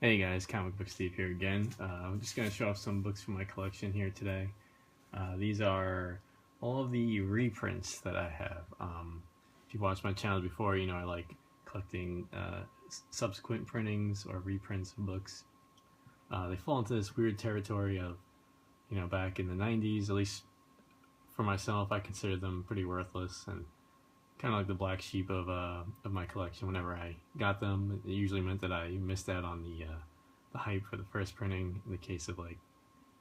Hey guys, Comic Book Steve here again. I'm just going to show off some books from my collection here today. These are all of the reprints that I have. If you've watched my channel before, you know I like collecting subsequent printings or reprints of books. They fall into this weird territory of, back in the 90s, at least for myself, I consider them pretty worthless and kind of like the black sheep of my collection. Whenever I got them, it usually meant that I missed out on the hype for the first printing. In the case of like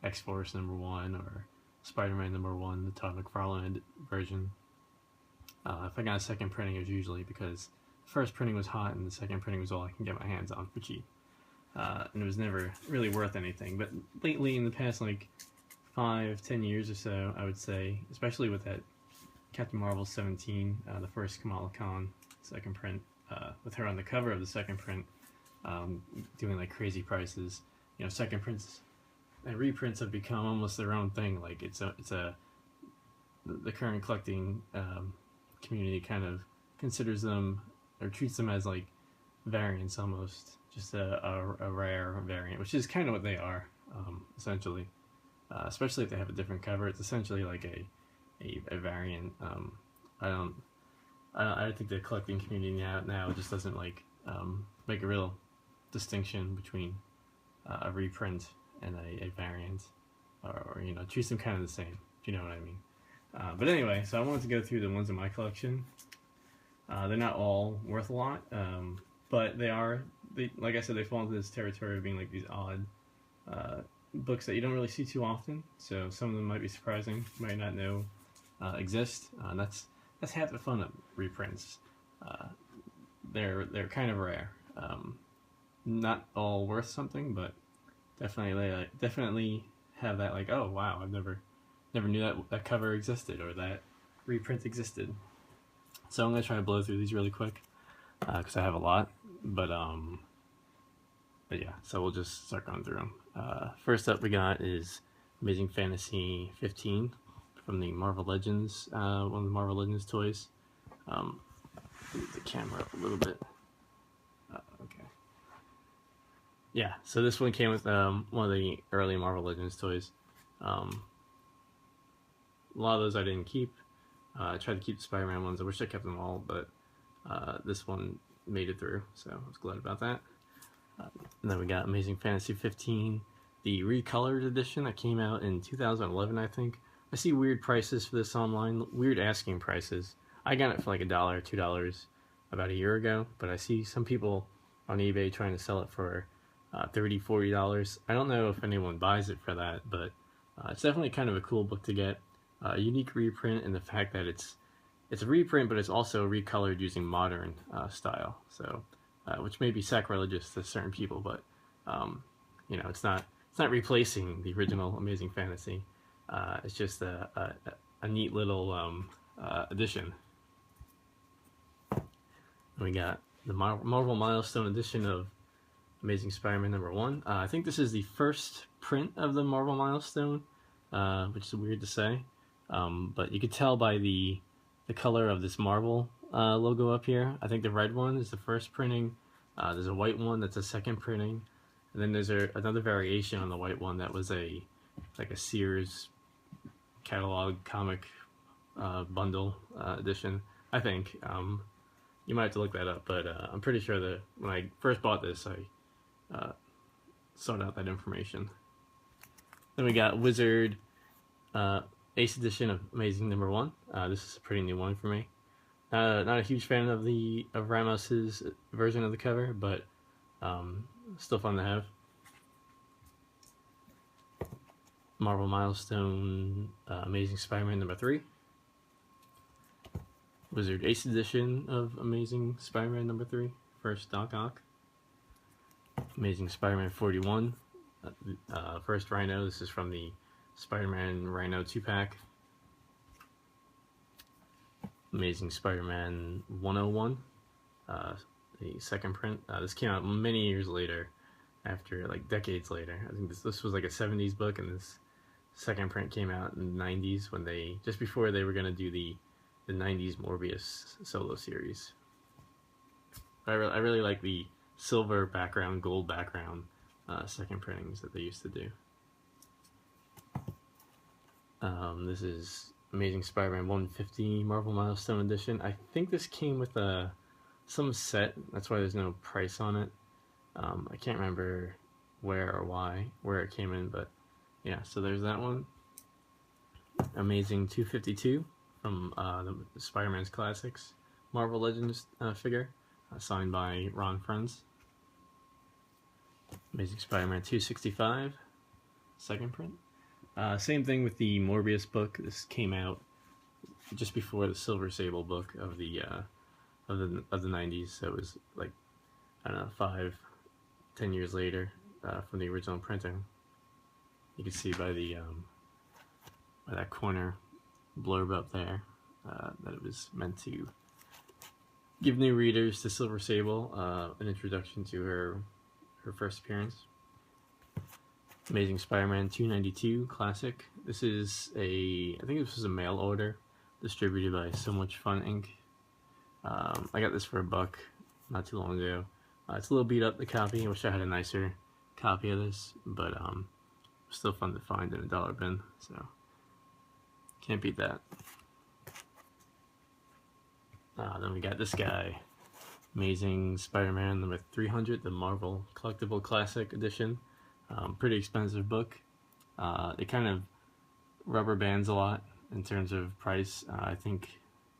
X-Force #1 or Spider-Man #1, the Todd McFarlane version. If I got a second printing, it was usually because the first printing was hot and the second printing was all I can get my hands on for cheap. And it was never really worth anything. But lately, in the past like 5-10 years or so, I would say, especially with that Captain Marvel 17, the first Kamala Khan second print, with her on the cover of the second print, doing like crazy prices. Second prints and reprints have become almost their own thing. Like the current collecting community kind of considers them or treats them as like variants almost, just a rare variant, which is kind of what they are, essentially. Especially if they have a different cover, it's essentially like a variant. I think the collecting community now just doesn't like make a real distinction between a reprint and a variant, or treats them kind of the same, if you know what I mean. But anyway, so I wanted to go through the ones in my collection. They're not all worth a lot, but like I said, they fall into this territory of being like these odd books that you don't really see too often. So some of them might be surprising, you might not know exist. That's half the fun of reprints. They're kind of rare. Not all worth something, but definitely have that like, oh wow, I've never knew that cover existed or that reprint existed. So I'm gonna try to blow through these really quick because I have a lot. But yeah, so we'll just start going through them. First up, we got is Amazing Fantasy 15 from the Marvel Legends, one of the Marvel Legends toys. Move the camera up a little bit. Okay. Yeah, so this one came with one of the early Marvel Legends toys. A lot of those I didn't keep. I tried to keep the Spider-Man ones. I wish I kept them all, but this one made it through, so I was glad about that. And then we got Amazing Fantasy 15, the recolored edition that came out in 2011, I think. I see weird prices for this online, weird asking prices. I got it for like $1 or $2 about a year ago, but I see some people on eBay trying to sell it for $30, $40. I don't know if anyone buys it for that, but it's definitely kind of a cool book to get. A unique reprint in the fact that it's a reprint, but it's also recolored using modern style. So, which may be sacrilegious to certain people, but it's not replacing the original Amazing Fantasy. It's just a neat little addition. And we got the Marvel Milestone edition of Amazing Spider-Man #1. I think this is the first print of the Marvel Milestone, which is weird to say, but you could tell by the color of this Marvel logo up here. I think the red one is the first printing. There's a white one that's a second printing, and then there's another variation on the white one that was like a Sears catalog comic bundle edition, I think. You might have to look that up, but I'm pretty sure that when I first bought this, I sought out that information. Then we got Wizard Ace Edition of Amazing #1. This is a pretty new one for me. Not a huge fan of Ramos's version of the cover, but still fun to have. Marvel Milestone Amazing Spider-Man #3. Wizard Ace Edition of Amazing Spider-Man #3, first Doc Ock. Amazing Spider-Man 41, first Rhino. This is from the Spider-Man Rhino 2-pack. Amazing Spider-Man 101, the second print. This came out many years later, after like decades later. I think this was like a 70s book, and this second print came out in the 90s when just before they were going to do the 90s Morbius solo series. I really like the silver background, gold background second printings that they used to do. This is Amazing Spider-Man 150 Marvel Milestone Edition. I think this came with some set, that's why there's no price on it. I can't remember where it came in, but yeah, so there's that one. Amazing 252 from the Spider-Man's Classics Marvel Legends figure, signed by Ron Frenz. Amazing Spider-Man 265, second print. Same thing with the Morbius book. This came out just before the Silver Sable book of the 90s, so it was like, I don't know, 5-10 years later from the original printing. You can see by the by that corner blurb up there that it was meant to give new readers to Silver Sable an introduction to her first appearance. Amazing Spider-Man 292 Classic. This is I think this was a mail order distributed by So Much Fun Inc. I got this for $1 not too long ago. It's a little beat up, the copy. I wish I had a nicer copy of this, but still fun to find in a dollar bin, so can't beat that. Then we got this guy, Amazing Spider-Man number 300, the Marvel Collectible Classic Edition. Pretty expensive book. It kind of rubber bands a lot in terms of price. I think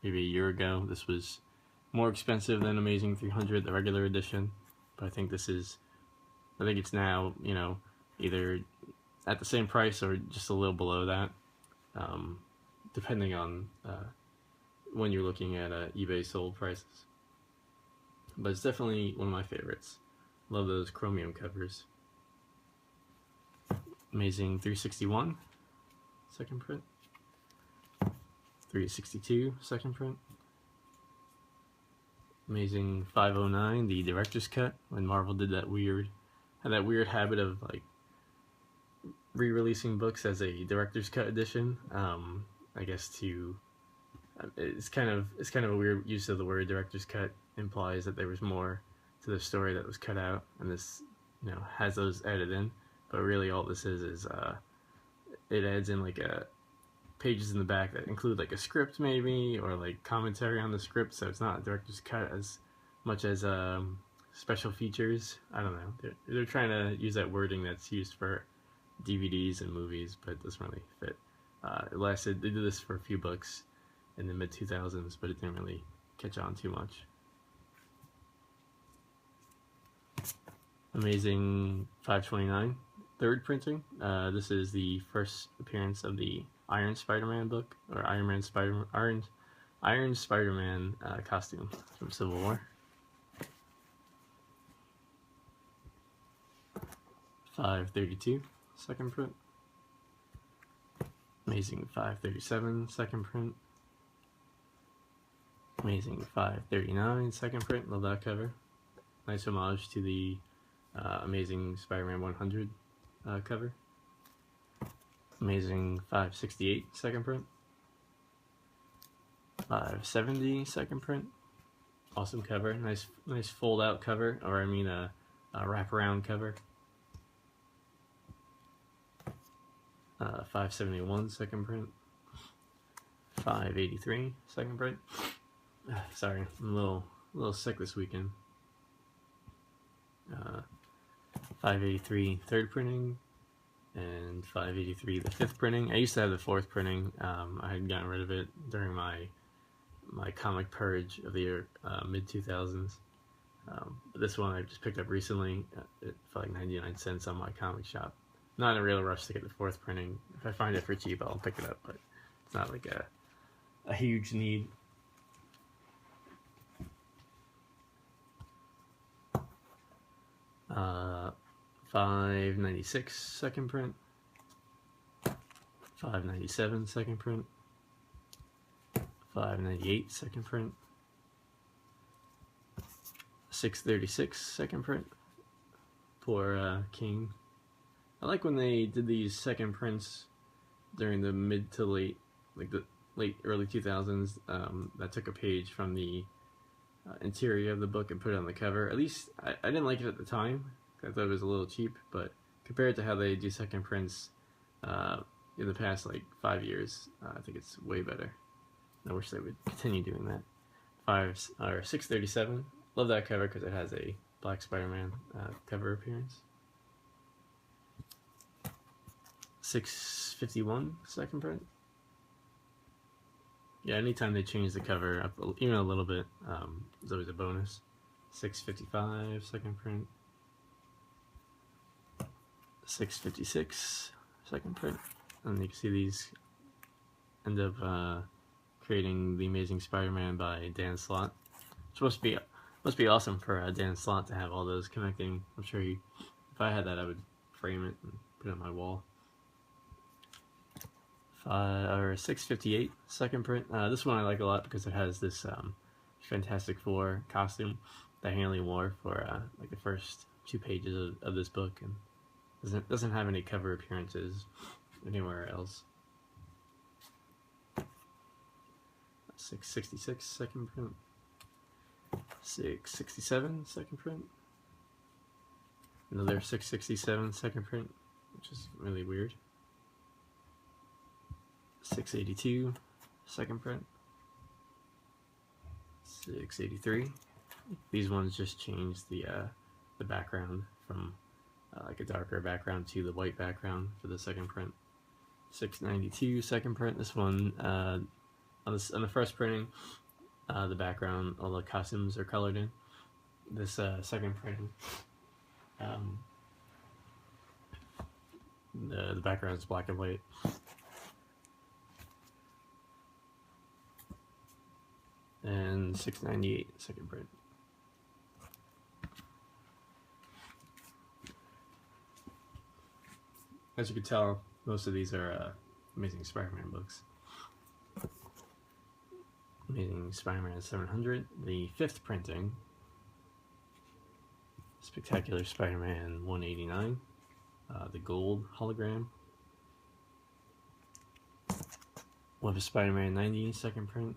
maybe a year ago this was more expensive than Amazing 300, the regular edition, but I think it's now, you know, either at the same price or just a little below that, depending on when you're looking at eBay sold prices. But it's definitely one of my favorites. Love those chromium covers. Amazing 361, second print. 362, second print. Amazing 509, the director's cut, when Marvel did had that weird habit of like re-releasing books as a director's cut edition. I guess it's kind of a weird use of the word. Director's cut implies that there was more to the story that was cut out, and this, you know, has those added in. But really, all this is it adds in like pages in the back that include like a script maybe, or like commentary on the script. So it's not a director's cut as much as special features. I don't know. They're trying to use that wording that's used for DVDs and movies, but it doesn't really fit. They did this for a few books in the mid-2000s, but it didn't really catch on too much. Amazing 529, third printing. This is the first appearance of the Iron Spider-Man book, or Iron Spider-Man costume from Civil War. 532, second print. Amazing 537, second print. Amazing 539, second print. Love that cover. Nice homage to the Amazing Spider-Man 100 cover. Amazing 568, second print. 570, second print. Awesome cover. Nice fold out cover, or I mean a wraparound cover. 571, second print. 583, second print. Sorry, I'm a little sick this weekend. 583, third printing, and 583, the fifth printing. I used to have the fourth printing. I had gotten rid of it during my comic purge of the year, mid-2000s. But this one I just picked up recently for like 99 cents on my comic shop. Not in a real rush to get the fourth printing. If I find it for cheap, I'll pick it up, but it's not like a huge need. Uh, 596, second print. 597, second print. 598, second print. 636, second print. Poor King. I like when they did these second prints during the mid to late, like the early 2000s. That took a page from the interior of the book and put it on the cover. At least I didn't like it at the time. I thought it was a little cheap, but compared to how they do second prints in the past like 5 years, I think it's way better. I wish they would continue doing that. 637. Love that cover because it has a Black Spider-Man cover appearance. 651 second print. Yeah, anytime they change the cover up even a little bit, is always a bonus. 655 second print. 656 second print. And you can see these end up creating The Amazing Spider-Man by Dan Slott. It's must be awesome for Dan Slott to have all those connecting. I'm sure if I had that, I would frame it and put it on my wall. 658 second print. This one I like a lot because it has this Fantastic Four costume that Hanley wore for like the first 2 pages of this book, and doesn't have any cover appearances anywhere else. 666 second print. 667 second print. Another 667 second print, which is really weird. 682 second print. 683. These ones just changed the background from like a darker background to the white background for the second print. 692 second print. This one on the first printing, the background, all the costumes are colored in. This second printing, the background is black and white. And 698 second print. As you can tell, most of these are Amazing Spider-Man books. Amazing Spider-Man 700, the 5th printing. Spectacular Spider-Man 189, the gold hologram. Web of Spider-Man 90, second print,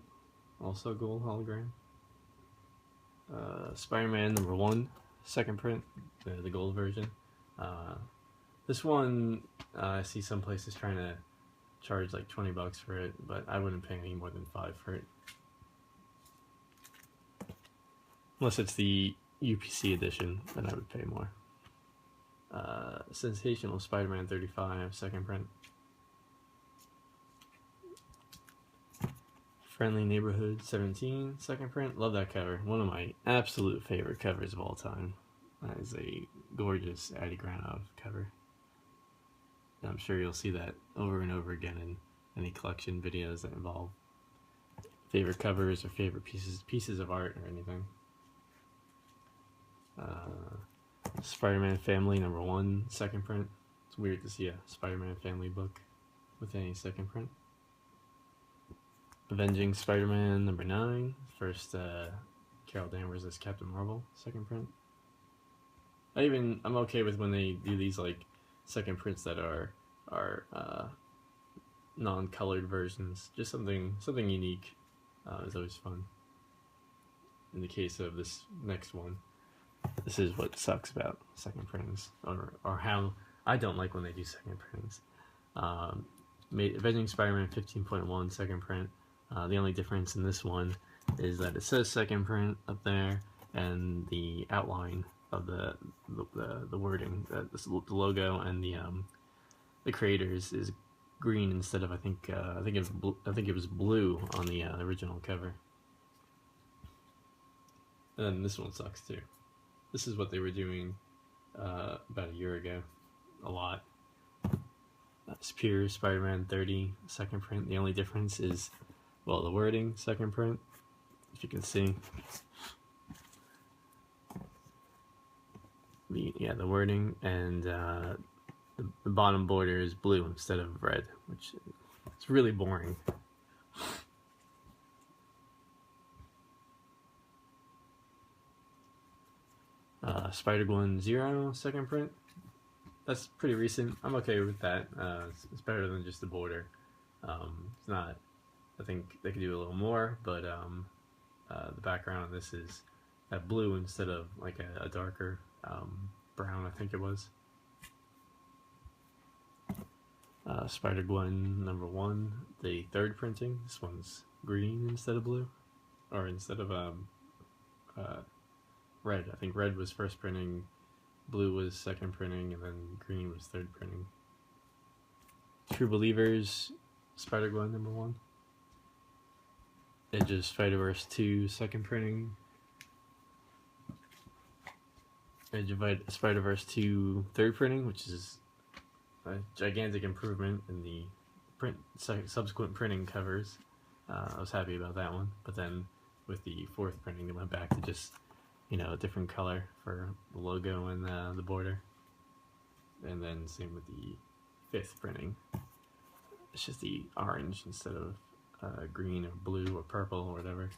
also gold hologram. Spider-Man number 1, second print, the gold version. This one, I see some places trying to charge like $20 for it, but I wouldn't pay any more than $5 for it. Unless it's the UPC edition, then I would pay more. Sensational Spider-Man 35, second print. Friendly Neighborhood 17, second print. Love that cover. One of my absolute favorite covers of all time. That is a gorgeous Adi Granov cover. I'm sure you'll see that over and over again in any collection videos that involve favorite covers or favorite pieces of art or anything. Spider-Man Family number 1, second print. It's weird to see a Spider-Man Family book with any second print. Avenging Spider-Man number 9, first Carol Danvers as Captain Marvel, second print. I'm okay with when they do these like second prints that are non-colored versions. Just something unique is always fun. In the case of this next one, this is what sucks about second printings, or how I don't like when they do second printings. Avenging Spider-Man 15.1 second print. The only difference in this one is that it says second print up there, and the outline of the wording, the logo, and the creators is green instead of I think it was blue on the original cover. And then this one sucks too. This is what they were doing about a year ago, a lot. Superior Spider-Man 30 second print. The only difference is, well, the wording second print, if you can see. The wording, and the bottom border is blue instead of red, which is really boring. Spider-Gwen 0 second print. That's pretty recent. I'm okay with that. It's better than just the border. It's not. I think they could do a little more, but the background on this is that blue instead of like a darker brown, I think it was. Spider-Gwen #1, the third printing. This one's green instead of blue, or instead of red. I think red was first printing, blue was second printing, and then green was third printing. True Believers, Spider-Gwen #1. Edge of Spider-Verse 2, second printing. Edge of Spider-Verse 2, third printing, which is a gigantic improvement in the subsequent printing covers. I was happy about that one, but then with the fourth printing, they went back to just, you know, a different color for the logo and the border. And then same with the fifth printing. It's just the orange instead of green or blue or purple or whatever.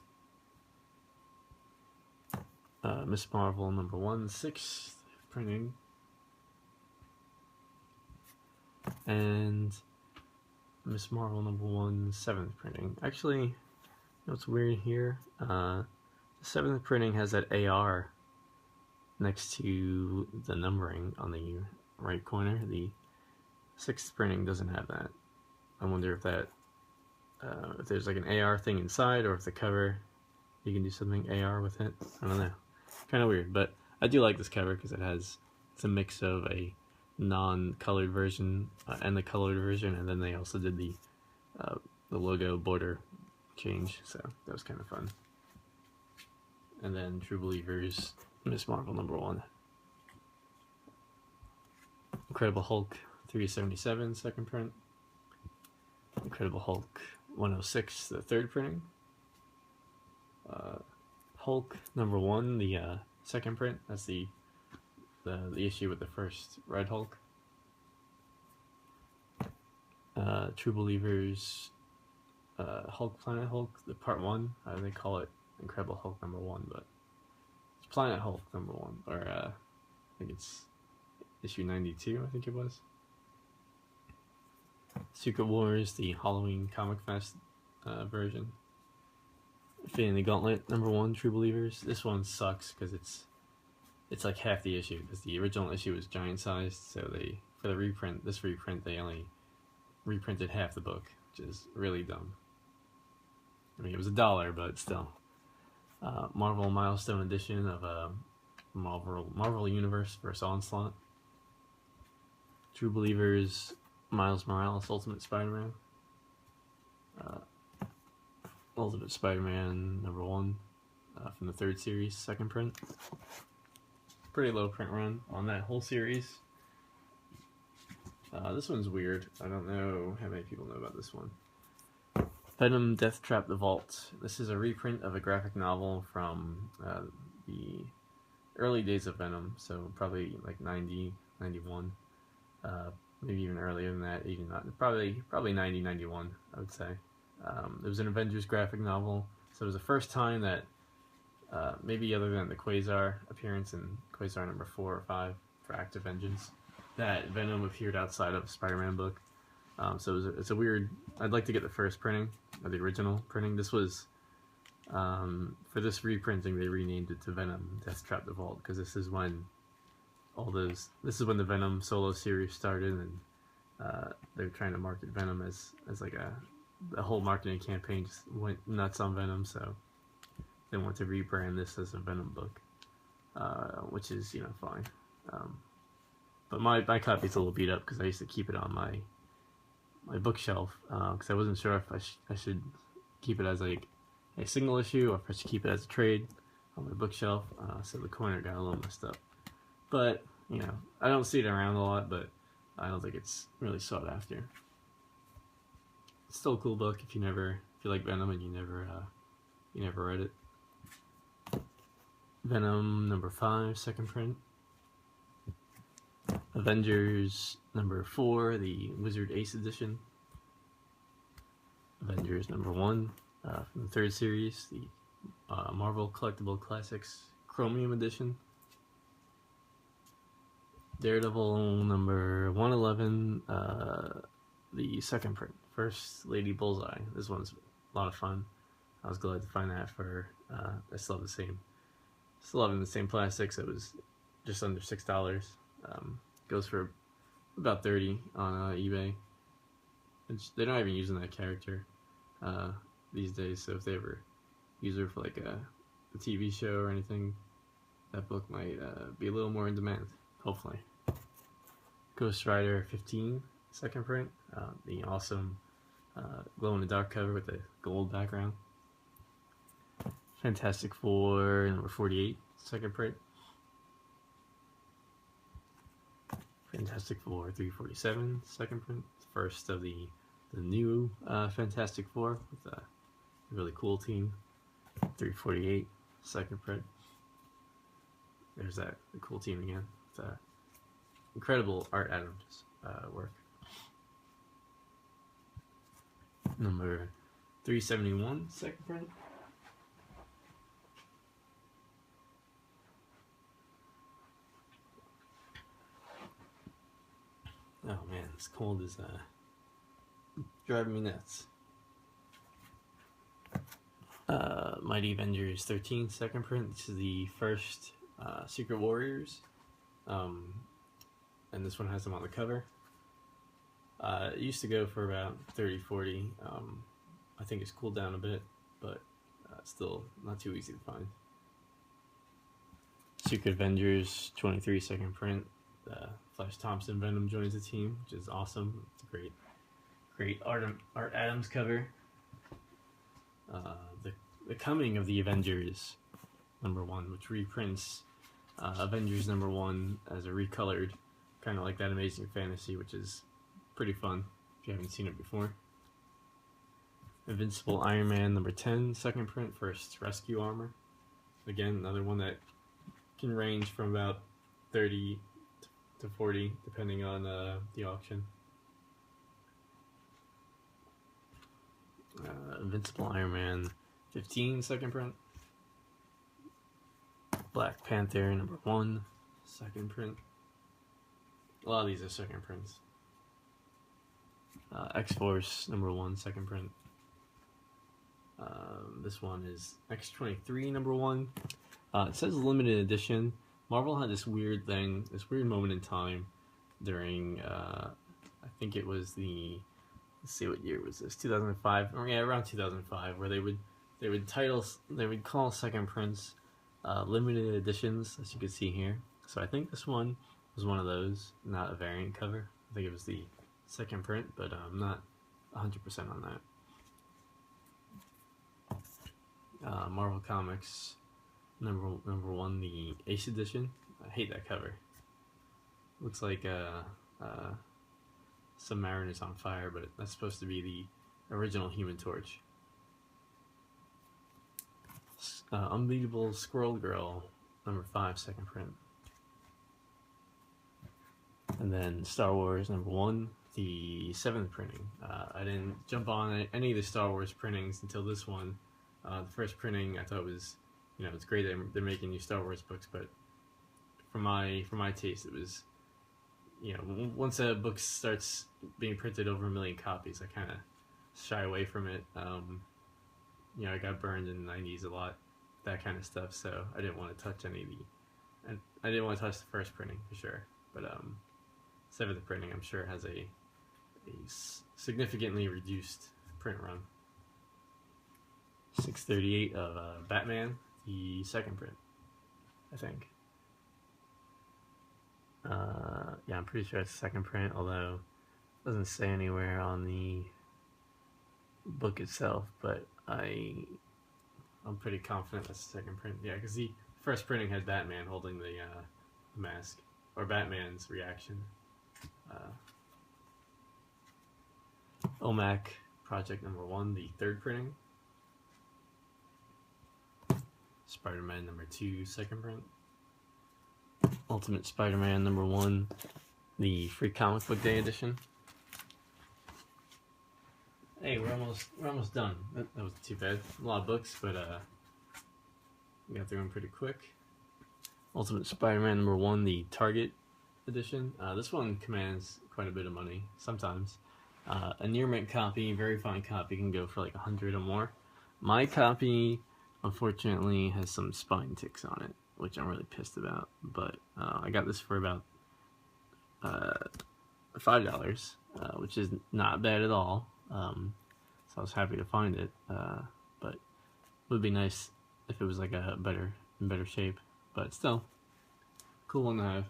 Ms.Marvel #1, 6th printing. And Ms.Marvel #1, 7th printing. Actually, you know what's weird here? The 7th printing has that AR next to the numbering on the right corner. The 6th printing doesn't have that. I wonder if that, if there's like an AR thing inside, or if the cover, you can do something AR with it. I don't know. Kind of weird, but I do like this cover because it's a mix of a non-colored version and the colored version, and then they also did the logo border change, so that was kind of fun. And then True Believers, Ms.Marvel #1. Incredible Hulk 377, second print. Incredible Hulk 106, the third printing. Hulk #1, the second print. That's the issue with the first Red Hulk. True Believers, Hulk, Planet Hulk, the part 1. They call it Incredible Hulk #1, but it's Planet Hulk #1, or I think it's issue 92, I think it was. Secret Wars, the Halloween Comic Fest version. Infinity Gauntlet #1, True Believers. This one sucks because it's like half the issue, because the original issue was giant sized, so for this reprint, they only reprinted half the book, which is really dumb. I mean, it was $1, but still. Marvel Milestone Edition of Marvel Universe vs. Onslaught. True Believers, Miles Morales Ultimate Spider-Man. Ultimate Spider-Man #1 from the third series, second print. Pretty low print run on that whole series. This one's weird. I don't know how many people know about this one. Venom Death Trap the Vault. This is a reprint of a graphic novel from the early days of Venom, so probably like 90, 91, maybe even earlier than that, even not, probably 90, 91, I would say. It was an Avengers graphic novel, so it was the first time that, maybe other than the Quasar appearance in Quasar #4 or 5 for Active Vengeance, that Venom appeared outside of a Spider-Man book. So it's a weird. I'd like to get the first printing, or the original printing. This was, for this reprinting, they renamed it to Venom Death Trap the Vault, because this is when this is when the Venom solo series started, and they're trying to market Venom as like the whole marketing campaign just went nuts on Venom, so they want to rebrand this as a Venom book, which is, you know, fine. But my copy's a little beat up because I used to keep it on my bookshelf, because I wasn't sure if I should keep it as like a single issue or if I should keep it as a trade on my bookshelf. So the corner got a little messed up. But, you know, I don't see it around a lot, but I don't think it's really sought after. It's still a cool book if you like Venom and you never read it. Venom #5, second print. Avengers #4, the Wizard Ace edition. Avengers #1 from the third series, the Marvel Collectible Classics Chromium edition. Daredevil #111, the second print, First Lady Bullseye. This one's a lot of fun. I was glad to find that for I still have in the same plastics. It was just under $6. Goes for about 30 on eBay. They're not even using that character these days, so if they ever use her for like a TV show or anything, that book might be a little more in demand, hopefully. Ghost Rider 15, second print. The awesome glow-in-the-dark cover with the gold background. Fantastic Four number 48, second print. Fantastic Four 347, second print. First of the new Fantastic Four with a really cool team. 348, second print. There's the cool team again. With, incredible Art Adams work. Number 371, second print. Oh man, this cold is driving me nuts. Mighty Avengers 13, second print. This is the first Secret Warriors. And this one has them on the cover. It used to go for about 30, 40. I think it's cooled down a bit, but still not too easy to find. Secret Avengers 23, second print. Flash Thompson Venom joins the team, which is awesome. It's a great Art Adams cover. The Coming of the Avengers #1, which reprints Avengers #1 as a recolored, kind of like that Amazing Fantasy, which is pretty fun if you haven't seen it before. Invincible Iron Man #10, second print, first rescue armor. Again, another one that can range from about 30 to 40 depending on the auction. Invincible Iron Man 15, second print. Black Panther #1, second print. A lot of these are second prints. X-Force #1, second print. This one is X-23 #1. It says limited edition. Marvel had this weird thing, this weird moment in time during, I think it was let's see, what year was this? 2005, or yeah, around 2005, where they would call second prints limited editions, as you can see here. So I think this one was one of those, not a variant cover. I think it was the second print, but I'm not 100% on that. Marvel Comics #1, the Ace edition. I hate that cover. Looks like Submariner on fire, but that's supposed to be the original Human Torch. Unbeatable Squirrel Girl #5, second print. And then Star Wars #1, the 7th printing. I didn't jump on any of the Star Wars printings until this one. The first printing I thought was, it's great that they're making new Star Wars books, but for my taste, it was, once a book starts being printed over 1 million copies, I kind of shy away from it. I got burned in the 90s a lot, that kind of stuff, so I didn't want to touch any of and I didn't want to touch the first printing for sure. But 7th printing, I'm sure, has a significantly reduced print run. 638 of Batman, the second print, I think. Yeah, I'm pretty sure it's the second print, although it doesn't say anywhere on the book itself, but I'm pretty confident that's the second print. Yeah, because the first printing had Batman holding the mask, or Batman's reaction. OMAC Project #1, the 3rd printing. Spider-Man #2, second print. Ultimate Spider-Man #1, the Free Comic Book Day edition. Hey, we're almost done. That wasn't too bad. A lot of books, but we got through them pretty quick. Ultimate Spider-Man #1, the Target edition. This one commands quite a bit of money sometimes. A near mint copy, very fine copy, can go for like 100 or more. My copy unfortunately has some spine ticks on it, which I'm really pissed about. But I got this for about $5, which is not bad at all. So I was happy to find it, but it would be nice if it was like in better shape. But still, cool one to have.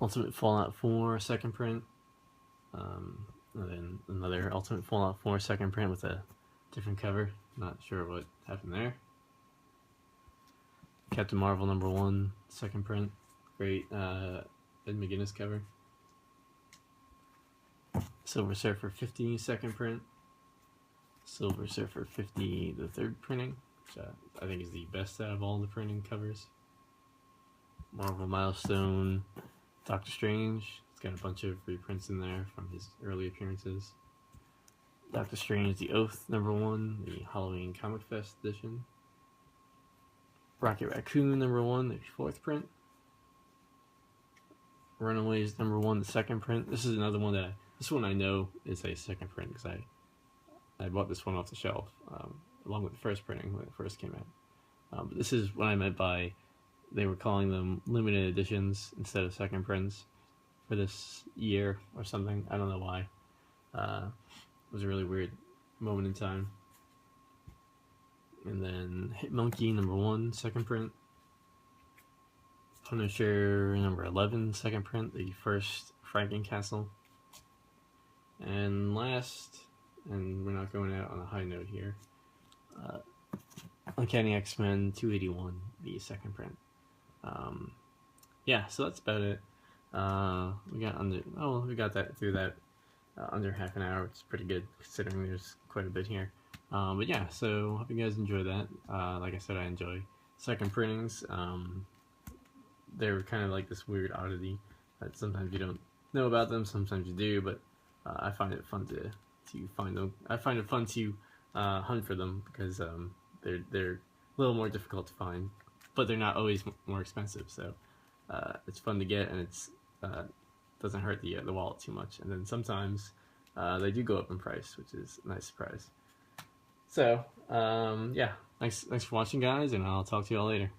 Ultimate Fallout 4 second print, and then another Ultimate Fallout 4 second print with a different cover. Not sure what happened there. Captain Marvel #1 second print, great Ed McGuinness cover. Silver Surfer 50 second print. Silver Surfer 50 the third printing, which I think is the best out of all the printing covers. Marvel Milestone Doctor Strange. It's got a bunch of reprints in there from his early appearances. Doctor Strange The Oath #1, the Halloween Comic Fest edition. Rocket Raccoon #1, the 4th print. Runaways #1, the 2nd print. This is another one that this one I know is a second print because I bought this one off the shelf along with the first printing when it first came out. But this is what I meant by they were calling them limited editions instead of second prints for this year or something. I don't know why. It was a really weird moment in time. And then Hit Monkey #1 second print. Punisher #11 second print, the first Frankencastle. And last, and we're not going out on a high note here, Uncanny X-Men 281, the second print. Yeah, so that's about it. We got that through that under half an hour, which is pretty good considering there's quite a bit here. But yeah, so hope you guys enjoy that. Like I said, I enjoy second printings. They're kind of like this weird oddity that sometimes you don't know about them, sometimes you do, but I find it fun to find them. I find it fun to hunt for them because they're a little more difficult to find, but they're not always more expensive. So it's fun to get, and it's doesn't hurt the wallet too much. And then sometimes they do go up in price, which is a nice surprise. So yeah, thanks for watching, guys, and I'll talk to you all later.